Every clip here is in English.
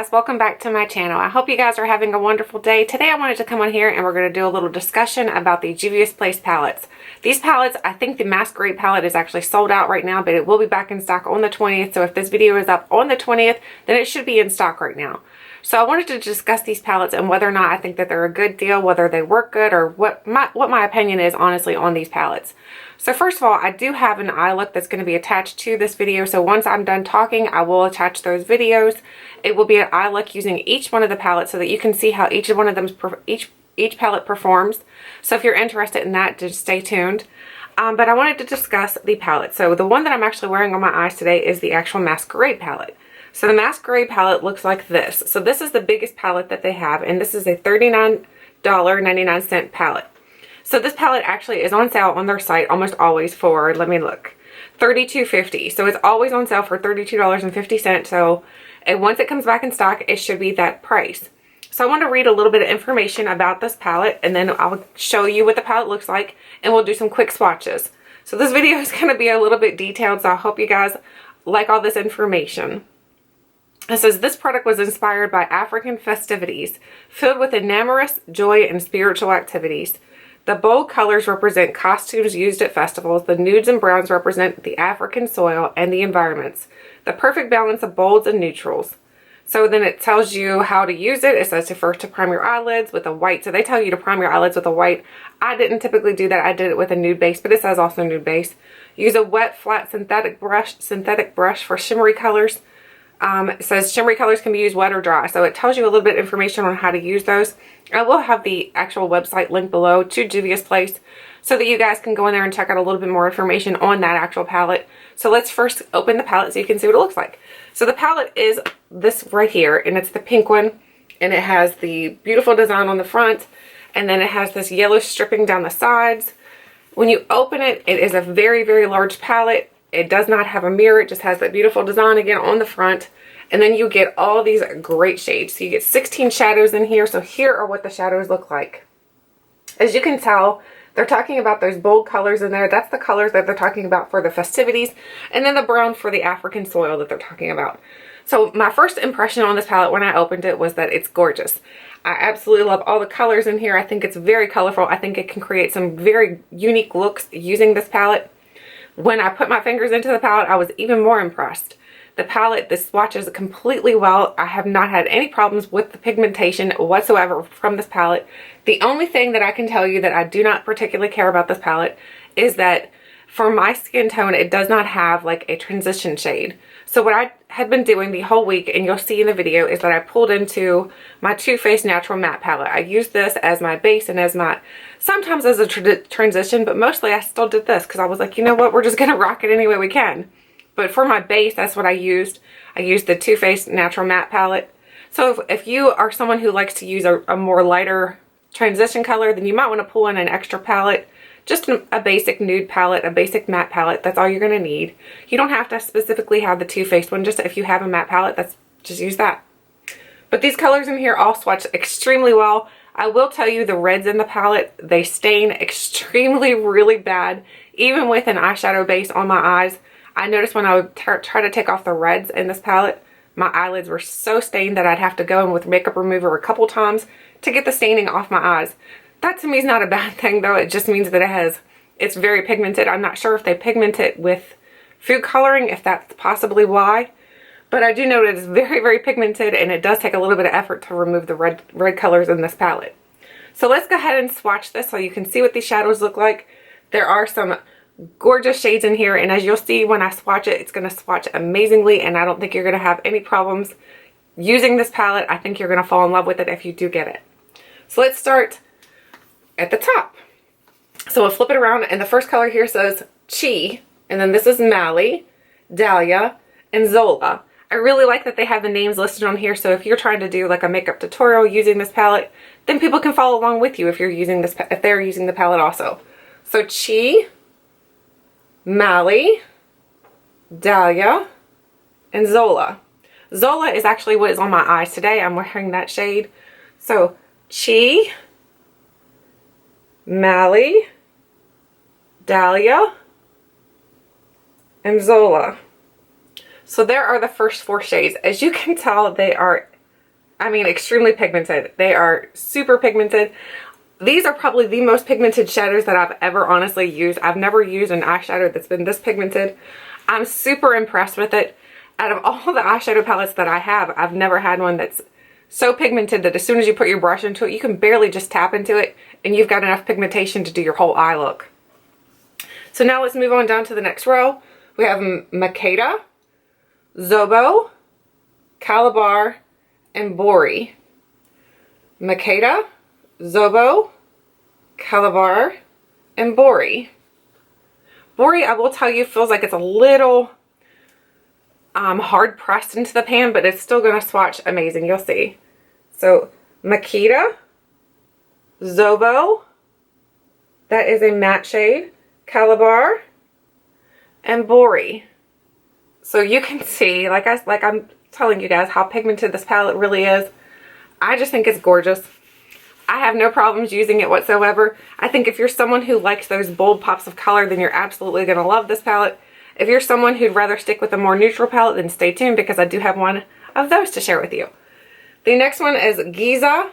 guys, welcome back to my channel. I hope you guys are having a wonderful day. Today I wanted to come on here and we're going to do a little discussion about the Juvia'S palettes. These palettes, I think the Masquerade palette is actually sold out right now, but it will be back in stock on the 20th. So if this video is up on the 20th, then it should be in stock right now. So I wanted to discuss these palettes and whether or not I think that they're a good deal, whether they work good, or what my opinion is honestly on these palettes. So first of all, I do have an eye look that's going to be attached to this video. So once I'm done talking, I will attach those videos. It will be an eye look using each one of the palettes so that you can see how each one of them, each palette performs. So if you're interested in that, just stay tuned. But I wanted to discuss the palette. So the one that I'm actually wearing on my eyes today is the actual Masquerade palette. So the Masquerade palette looks like this. So this is the biggest palette that they have, and this is a $39.99 palette. So this palette actually is on sale on their site almost always for, let me look, $32.50. So it's always on sale for $32.50. So once it comes back in stock, it should be that price. So I want to read a little bit of information about this palette, and then I'll show you what the palette looks like, and we'll do some quick swatches. So this video is going to be a little bit detailed, so I hope you guys like all this information. It says, this product was inspired by African festivities, filled with enamorous joy and spiritual activities. The bold colors represent costumes used at festivals. The nudes and browns represent the African soil and the environments. The perfect balance of bolds and neutrals. So then it tells you how to use it. It says to first to prime your eyelids with a white. So they tell you to prime your eyelids with a white. I didn't typically do that. I did it with a nude base, but it says also nude base. Use a wet, flat synthetic brush for shimmery colors. It says shimmery colors can be used wet or dry. So it tells you a little bit of information on how to use those. I will have the actual website linked below to Juvia'S so that you guys can go in there and check out a little bit more information on that actual palette. So let's first open the palette so you can see what it looks like. So the palette is this right here, and it's the pink one, and it has the beautiful design on the front, and then it has this yellow stripping down the sides. When you open it, it is a very, very large palette. It does not have a mirror. It just has that beautiful design again on the front. And then you get all these great shades. So you get 16 shadows in here. So here are what the shadows look like. As you can tell, they're talking about those bold colors in there. That's the colors that they're talking about for the festivities. And then the brown for the African soil that they're talking about. So my first impression on this palette when I opened it was that it's gorgeous. I absolutely love all the colors in here. I think it's very colorful. I think it can create some very unique looks using this palette. When I put my fingers into the palette, I was even more impressed. The palette, this swatches completely well. I have not had any problems with the pigmentation whatsoever from this palette. The only thing that I can tell you that I do not particularly care about this palette is that for my skin tone, it does not have like a transition shade. So what I had been doing the whole week, and you'll see in the video, is that I pulled into my Too Faced Natural Matte palette. I used this as my base and as my, sometimes as a transition, but mostly I still did this because I was like, you know what, we're just going to rock it any way we can. But for my base, that's what I used. I used the Too Faced Natural Matte palette. So if you are someone who likes to use a more lighter transition color, then you might want to pull in an extra palette. Just a basic nude palette, a basic matte palette. That's all you're going to need. You don't have to specifically have the Too Faced one. Just if you have a matte palette, just use that. But these colors in here all swatch extremely well. I will tell you the reds in the palette, they stain extremely really bad. Even with an eyeshadow base on my eyes, I noticed when I would try to take off the reds in this palette, my eyelids were so stained that I'd have to go in with makeup remover a couple times to get the staining off my eyes. That to me is not a bad thing though. It just means that it's very pigmented. I'm not sure if they pigment it with food coloring, if that's possibly why. But I do know that it's very, very pigmented, and it does take a little bit of effort to remove the red colors in this palette. So let's go ahead and swatch this so you can see what these shadows look like. There are some gorgeous shades in here, and as you'll see when I swatch it, it's going to swatch amazingly, and I don't think you're going to have any problems using this palette. I think you're going to fall in love with it if you do get it. So let's start at the top. So we'll flip it around, and the first color here says Chi, and then this is Mali, Dahlia, and Zola. I really like that they have the names listed on here, so if you're trying to do like a makeup tutorial using this palette, then people can follow along with you if you're using this, if they're using the palette also. So Chi, Mali, Dahlia, and Zola. Zola is actually what is on my eyes today. I'm wearing that shade. So Chi, Mali, Dahlia, and Zola. So there are the first four shades. As you can tell, they are I mean, extremely pigmented. They are super pigmented. These are probably the most pigmented shadows that I've ever honestly used. I've never used an eyeshadow that's been this pigmented. I'm super impressed with it. Out of all the eyeshadow palettes that I have, I've never had one that's so pigmented that as soon as you put your brush into it, you can barely just tap into it and you've got enough pigmentation to do your whole eye look. So now let's move on down to the next row. We have Makeda, Zobo, Calabar, and Bori. Makeda, Zobo, Calabar, and Bori. Bori, I will tell you, feels like it's a little hard pressed into the pan, but it's still going to swatch amazing. You'll see. So Makeda, Zobo, that is a matte shade, Calabar, and Bori. So you can see, like I'm telling you guys how pigmented this palette really is. I just think it's gorgeous. I have no problems using it whatsoever. I think if you're someone who likes those bold pops of color, then you're absolutely going to love this palette. If you're someone who'd rather stick with a more neutral palette, then stay tuned because I do have one of those to share with you. The next one is Giza,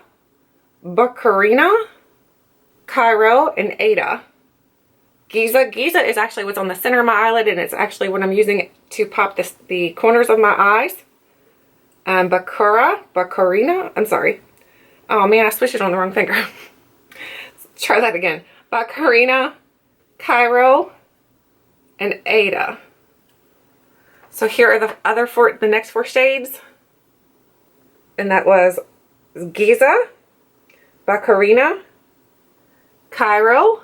Baccarina, Cairo, and Ada. Giza is actually what's on the center of my eyelid, and it's actually what I'm using to pop the corners of my eyes. Baccarina, I'm sorry. Oh man, I switched it on the wrong finger. Let's try that again. Baccarina, Cairo, and Ada. So here are the next four shades. And that was Giza, Baccarina, Cairo,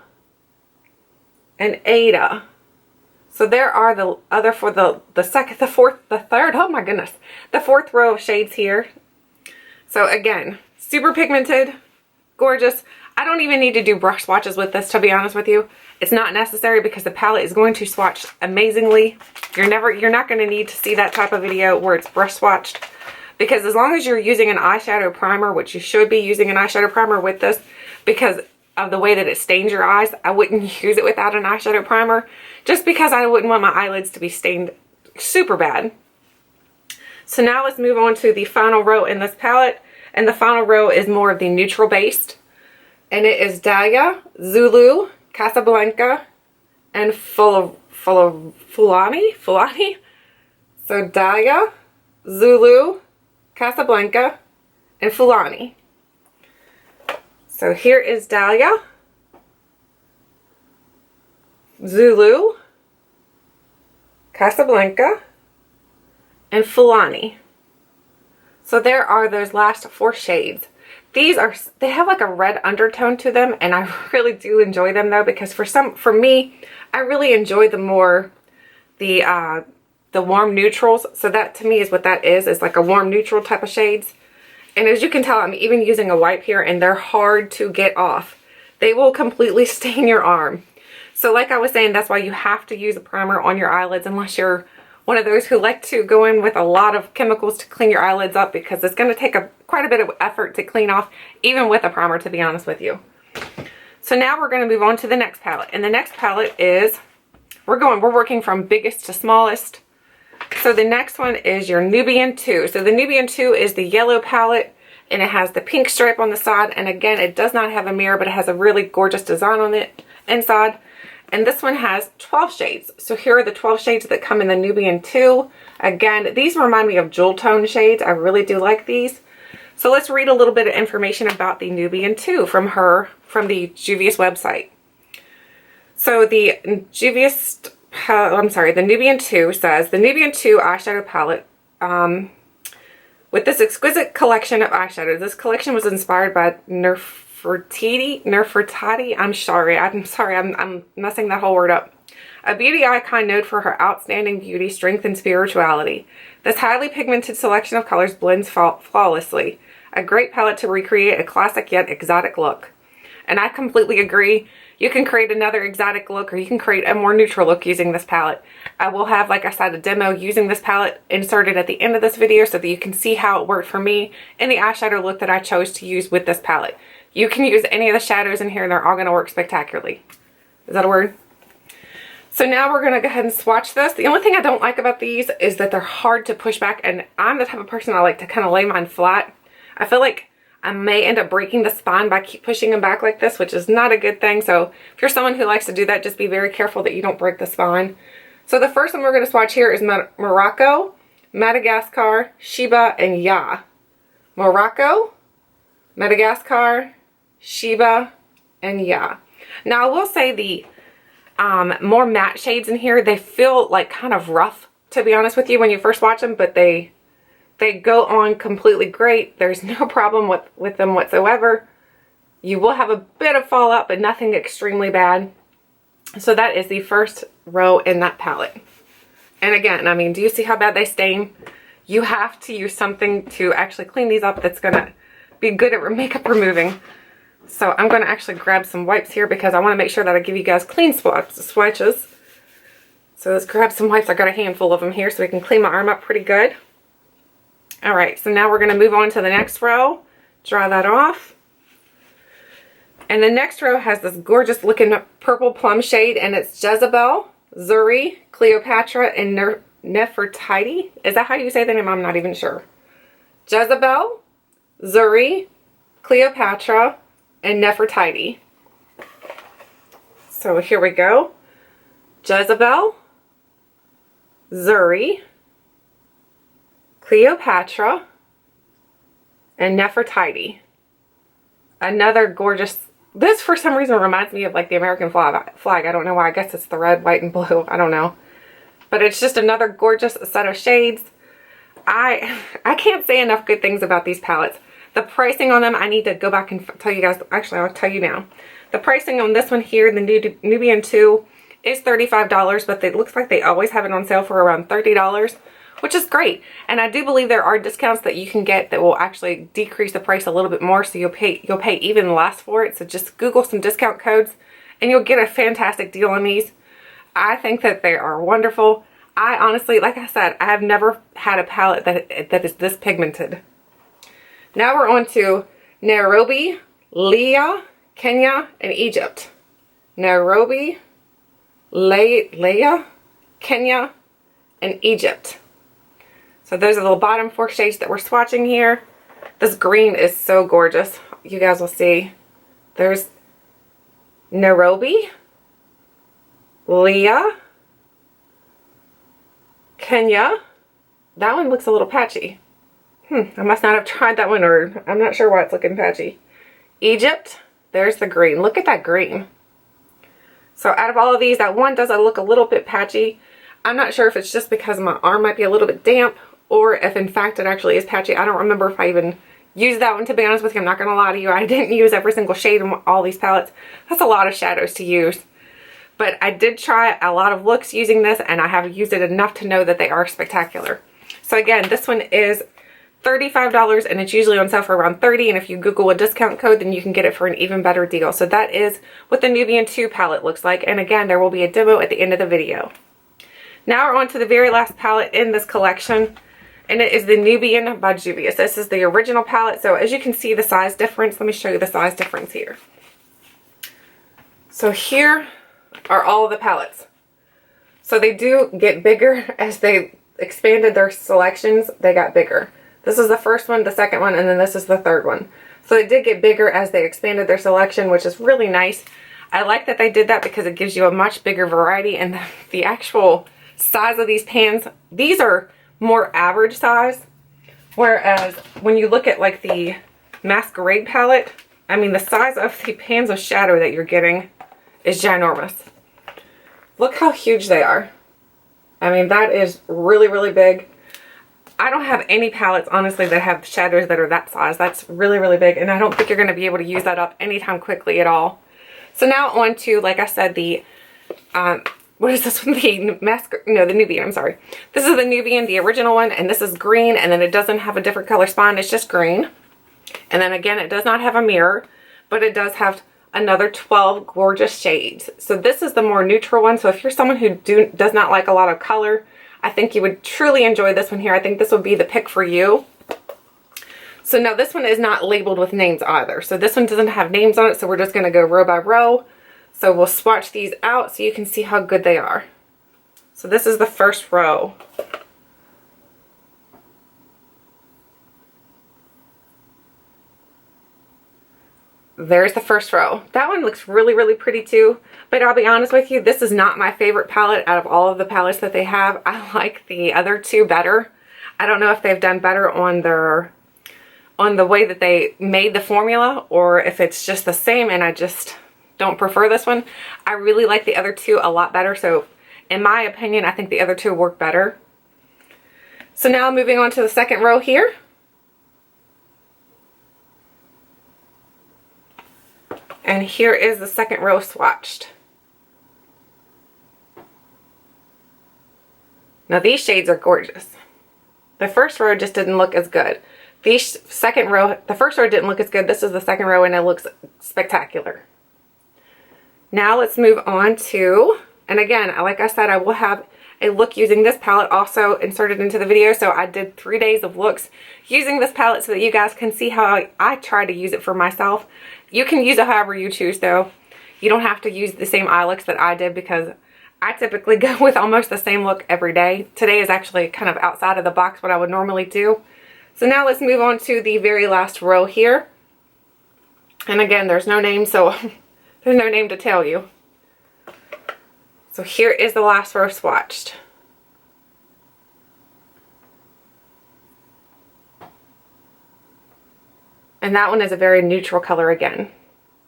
and Ada. So there are the other for the second, the fourth, the third, oh my goodness, the fourth row of shades here. So again, super pigmented, gorgeous. I don't even need to do brush swatches with this, to be honest with you. It's not necessary because the palette is going to swatch amazingly. You're not going to need to see that type of video where it's brush swatched, because as long as you're using an eyeshadow primer, which you should be using an eyeshadow primer with this because of the way that it stains your eyes, I wouldn't use it without an eyeshadow primer just because I wouldn't want my eyelids to be stained super bad. So now let's move on to the final row in this palette. And the final row is more of the neutral based. And it is Dahlia, Zulu, Casablanca, and Fulani. So Dahlia, Zulu, Casablanca, and Fulani. So here is Dahlia, Zulu, Casablanca, and Fulani. So there are those last four shades. They have like a red undertone to them, and I really do enjoy them though, because for me, I really enjoy the warm neutrals. So that to me is what that is like a warm neutral type of shades. And as you can tell, I'm even using a wipe here, and they're hard to get off. They will completely stain your arm. So like I was saying, that's why you have to use a primer on your eyelids unless you're one of those who like to go in with a lot of chemicals to clean your eyelids up, because it's going to take quite a bit of effort to clean off, even with a primer, to be honest with you. So now we're going to move on to the next palette. And the next palette is, we're working from biggest to smallest. So the next one is your Nubian 2. So the Nubian 2 is the yellow palette, and it has the pink stripe on the side. And again, it does not have a mirror, but it has a really gorgeous design on it inside. And this one has 12 shades. So here are the 12 shades that come in the Nubian 2. Again, these remind me of jewel tone shades. I really do like these. So let's read a little bit of information about the Nubian 2 from the Juvia'S website. So the Nubian 2 says, the Nubian 2 eyeshadow palette, with this exquisite collection of eyeshadows. This collection was inspired by Nefertiti, I'm sorry, I'm messing that whole word up. A beauty icon known for her outstanding beauty, strength, and spirituality. This highly pigmented selection of colors blends flawlessly. A great palette to recreate a classic yet exotic look. And I completely agree. You can create another exotic look, or you can create a more neutral look using this palette. I will have, like I said, a demo using this palette inserted at the end of this video so that you can see how it worked for me in the eyeshadow look that I chose to use with this palette. You can use any of the shadows in here and they're all going to work spectacularly. Is that a word? So now we're going to go ahead and swatch this. The only thing I don't like about these is that they're hard to push back, and I'm the type of person I like to kind of lay mine flat. I feel like I may end up breaking the spine by keep pushing them back like this, which is not a good thing. So if you're someone who likes to do that, just be very careful that you don't break the spine. So the first one we're going to swatch here is Morocco, Madagascar, Sheba, and Ya. Morocco, Madagascar, Sheba, and Ya. Now I will say the more matte shades in here, they feel like kind of rough, to be honest with you, when you first watch them, but they go on completely great. There's no problem with them whatsoever. You will have a bit of fallout, but nothing extremely bad. So that is the first row in that palette. And again, I mean, do you see how bad they stain? You have to use something to actually clean these up that's gonna be good at makeup removing. So I'm gonna actually grab some wipes here because I wanna make sure that I give you guys clean swatches. So let's grab some wipes. I got a handful of them here so we can clean my arm up pretty good. All right, so now we're gonna move on to the next row. Dry that off. And the next row has this gorgeous looking purple plum shade, and it's Jezebel, Zuri, Cleopatra, and Nefertiti. Is that how you say the name? I'm not even sure. Jezebel, Zuri, Cleopatra, and Nefertiti. So here we go. Jezebel, Zuri, Cleopatra, and Nefertiti. Another gorgeous, this for some reason reminds me of like the American flag. I don't know why. I guess it's the red, white, and blue. I don't know. But it's just another gorgeous set of shades. I can't say enough good things about these palettes. The pricing on them, I need to go back and tell you guys. Actually, I'll tell you now. The pricing on this one here, the Nubian 2, is $35, but it looks like they always have it on sale for around $30, which is great. And I do believe there are discounts that you can get that will actually decrease the price a little bit more, so you'll pay even less for it. So just Google some discount codes and you'll get a fantastic deal on these. I think that they are wonderful. I honestly, like I said, I have never had a palette that is this pigmented. Now we're on to Nairobi, Leah, Kenya, and Egypt. Nairobi, Leah, Kenya, and Egypt. So those are the bottom 4 shades that we're swatching here. This green is so gorgeous. You guys will see. There's Nairobi, Leah, Kenya. That one looks a little patchy. I must not have tried that one, or I'm not sure why it's looking patchy. Egypt, there's the green. Look at that green. So out of all of these, that one does look a little bit patchy. I'm not sure if it's just because my arm might be a little bit damp, or if in fact it actually is patchy. I don't remember if I even used that one, to be honest with you. I'm not going to lie to you. I didn't use every single shade in all these palettes. That's a lot of shadows to use. But I did try a lot of looks using this, and I have used it enough to know that they are spectacular. So again, this one is $35, and it's usually on sale for around $30, and if you Google a discount code, then you can get it for an even better deal. So that is what the Nubian 2 palette looks like, and again, there will be a demo at the end of the video. Now we're on to the very last palette in this collection, and it is the Nubian by Juvia'S. This is the original palette, so as you can see the size difference, let me show you the size difference here. So here are all of the palettes. So they do get bigger as they expanded their selections. They got bigger. This is the first one, the second one, and then this is the third one. So they did get bigger as they expanded their selection, which is really nice. I like that they did that because it gives you a much bigger variety, and the actual size of these pans, these are more average size. Whereas when you look at like the Masquerade palette, I mean the size of the pans of shadow that you're getting is ginormous. Look how huge they are. I mean, that is really, really big. I don't have any palettes, honestly, that have shadows that are that size. That's really, really big, and I don't think you're going to be able to use that up anytime quickly at all. So now on to, like I said, the, what is this one? The Nubian, I'm sorry. This is the Nubian, the original one, and this is green, and then it doesn't have a different color spine. It's just green. And then again, it does not have a mirror, but it does have another 12 gorgeous shades. So this is the more neutral one. So if you're someone who does not like a lot of color, I think you would truly enjoy this one here. I think this would be the pick for you. So now this one is not labeled with names either. So this one doesn't have names on it. So we're just going to go row by row. So we'll swatch these out so you can see how good they are. So this is the first row. there's the first row. That one looks really, really pretty too. But I'll be honest with you, this is not my favorite palette out of all of the palettes that they have. I like the other two better. I don't know if they've done better on the way that they made the formula, or if it's just the same and I just don't prefer this one. I really like the other two a lot better. So in my opinion, I think the other two work better. So now moving on to the second row here. And here is the second row swatched. Now these shades are gorgeous. The first row just didn't look as good. The first row didn't look as good. This is the second row and it looks spectacular. Now let's move on to, and again, like I said, I will have a look using this palette also inserted into the video. So I did 3 days of looks using this palette so that you guys can see how I try to use it for myself. You can use it however you choose though. You don't have to use the same eye looks that I did because I typically go with almost the same look every day. Today is actually kind of outside of the box what I would normally do. So now let's move on to the very last row here. And again, there's no name, so there's no name to tell you. So here is the last row swatched. And that one is a very neutral color again.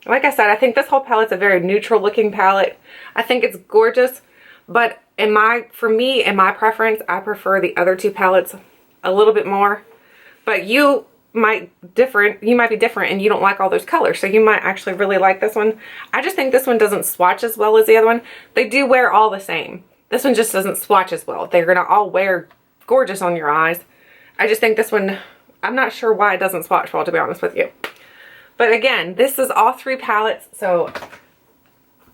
Like I said, I think this whole palette's a very neutral looking palette. I think it's gorgeous, but for me, in my preference, I prefer the other two palettes a little bit more. But you might be different and you don't like all those colors, so you might actually really like this one. I just think this one doesn't swatch as well as the other one. They do wear all the same. This one just doesn't swatch as well. They're gonna all wear gorgeous on your eyes. I just think this one, I'm not sure why it doesn't swatch well, to be honest with you. But again, this is all three palettes. So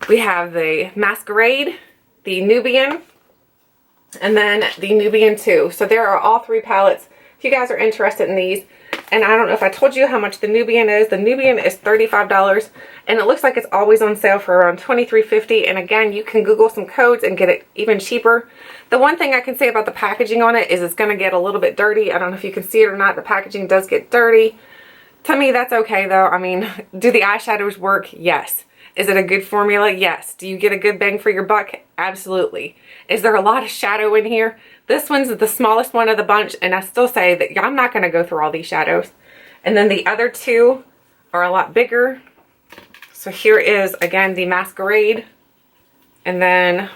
we have the Masquerade, the Nubian, and then the Nubian 2. So there are all three palettes if you guys are interested in these. And I don't know if I told you how much the Nubian is. The Nubian is $35 and it looks like it's always on sale for around $23.50. And again, you can Google some codes and get it even cheaper. The one thing I can say about the packaging on it is it's going to get a little bit dirty. I don't know if you can see it or not. The packaging does get dirty. To me, that's okay though. I mean, do the eyeshadows work? Yes. Is it a good formula? Yes. Do you get a good bang for your buck? Absolutely. Is there a lot of shadow in here? This one's the smallest one of the bunch, and I still say that I'm not going to go through all these shadows. And then the other two are a lot bigger. So here is, again, the Masquerade. And then,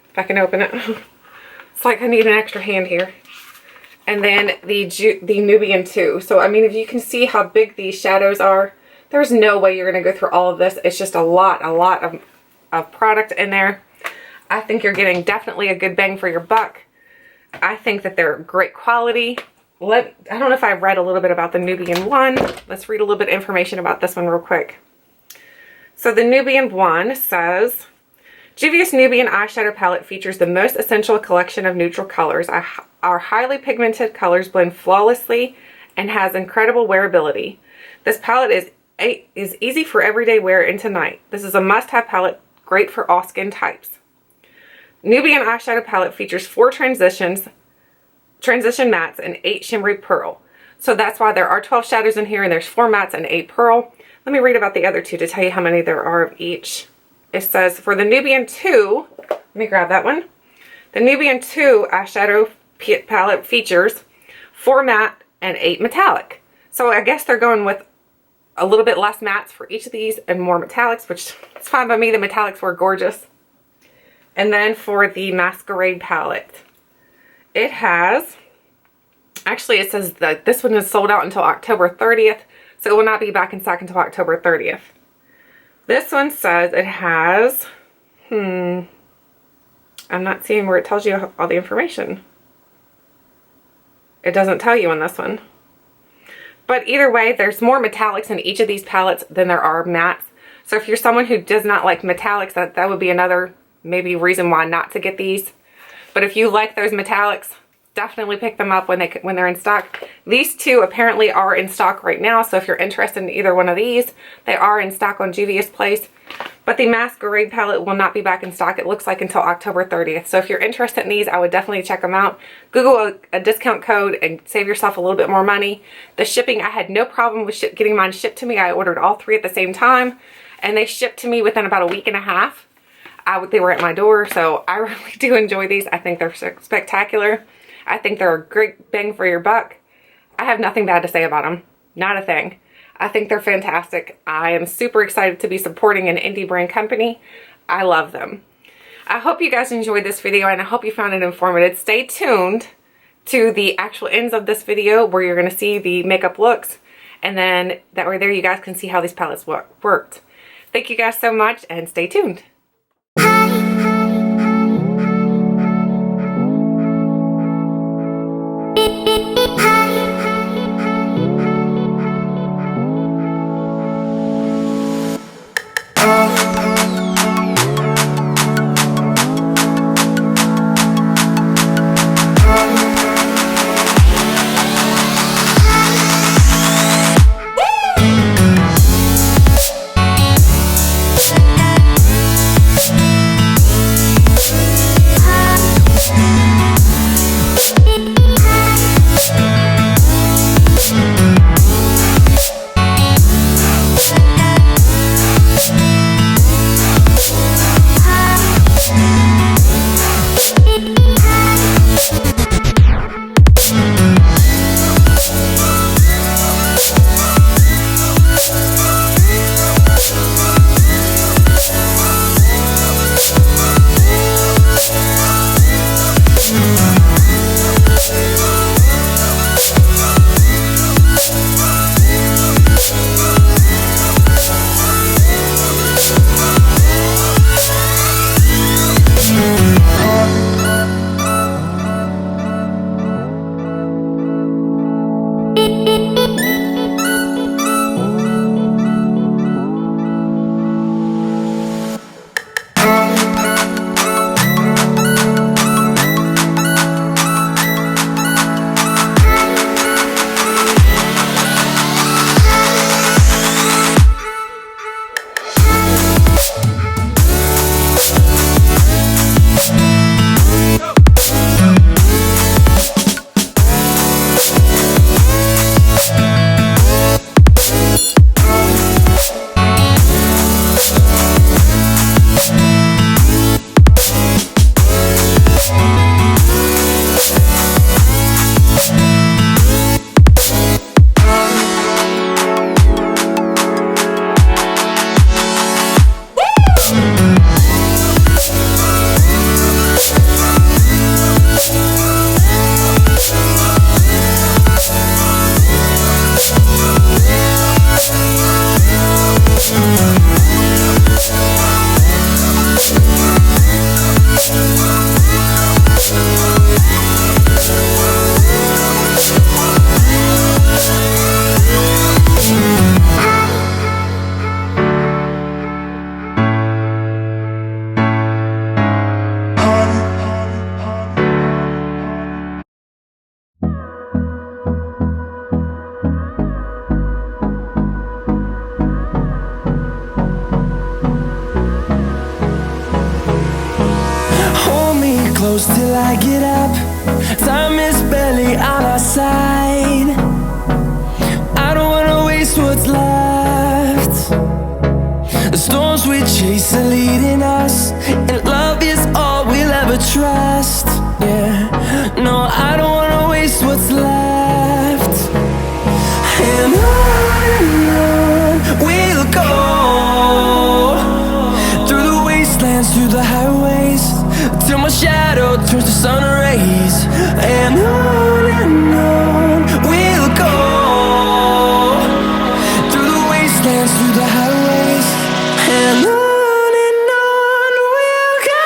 if I can open it, it's like I need an extra hand here. And then the Nubian 2. So, I mean, if you can see how big these shadows are, there's no way you're going to go through all of this. It's just a lot of product in there. I think you're getting definitely a good bang for your buck. I think that they're great quality. I don't know if I've read a little bit about the Nubian 1. Let's read a little bit of information about this one real quick. So the Nubian 1 says, Juvia'S Nubian eyeshadow palette features the most essential collection of neutral colors. Our highly pigmented colors blend flawlessly and has incredible wearability. This palette is easy for everyday wear into night. This is a must-have palette, great for all skin types. Nubian eyeshadow palette features 4 transition mattes and 8 shimmery pearl. So that's why there are 12 shadows in here and there's 4 mattes and 8 pearl. Let me read about the other two to tell you how many there are of each. It says for the Nubian 2, let me grab that one. The Nubian 2 eyeshadow palette features 4 matte and 8 metallic. So I guess they're going with a little bit less mattes for each of these and more metallics, which is fine by me. The metallics were gorgeous. And then for the Masquerade palette, it has, actually it says that this one is sold out until October 30th, so it will not be back in stock until October 30th. This one says it has, I'm not seeing where it tells you all the information. It doesn't tell you on this one. But either way, there's more metallics in each of these palettes than there are mattes. So if you're someone who does not like metallics, that would be another maybe reason why not to get these. But if you like those metallics, definitely pick them up when they're in stock. These two apparently are in stock right now, so if you're interested in either one of these, they are in stock on Juvia'S place. But the Masquerade palette will not be back in stock, it looks like, until October 30th. So if you're interested in these, I would definitely check them out. Google a discount code and save yourself a little bit more money. The shipping, I had no problem with getting mine shipped to me. I ordered all three at the same time, and they shipped to me within about a week and a half. They were at my door, so I really do enjoy these. I think they're spectacular. I think they're a great bang for your buck. I have nothing bad to say about them. Not a thing. I think they're fantastic. I am super excited to be supporting an indie brand company. I love them. I hope you guys enjoyed this video, and I hope you found it informative. Stay tuned to the actual ends of this video where you're going to see the makeup looks, and then that way there you guys can see how these palettes worked. Thank you guys so much, and stay tuned. close till I get up. Time is barely on our side. I don't wanna waste what's left. The storms we chase are leading us, and love is all we'll ever trust. Yeah, no, I don't wanna waste what's left. And on we'll go, through the wastelands, through the highways, till my shadow turns to sun rays. And on we'll go, through the wastelands, through the highways, and on we'll go.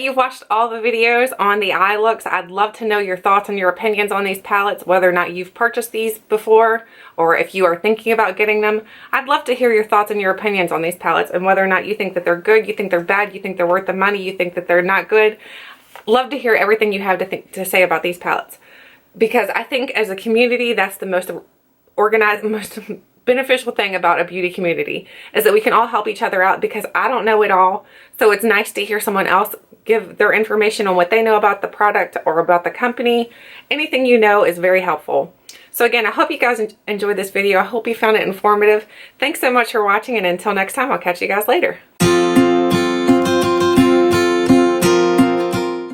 you've watched all the videos on the eye looks. I'd love to know your thoughts and your opinions on these palettes, whether or not you've purchased these before or if you are thinking about getting them. I'd love to hear your thoughts and your opinions on these palettes and whether or not you think that they're good, you think they're bad, you think they're worth the money, you think that they're not good. Love to hear everything you have to say about these palettes, because I think as a community, that's the most organized, most beneficial thing about a beauty community, is that we can all help each other out, because I don't know it all. So it's nice to hear someone else give their information on what they know about the product or about the company. Anything you know is very helpful. So again, I hope you guys enjoyed this video. I hope you found it informative. Thanks so much for watching, and until next time, I'll catch you guys later.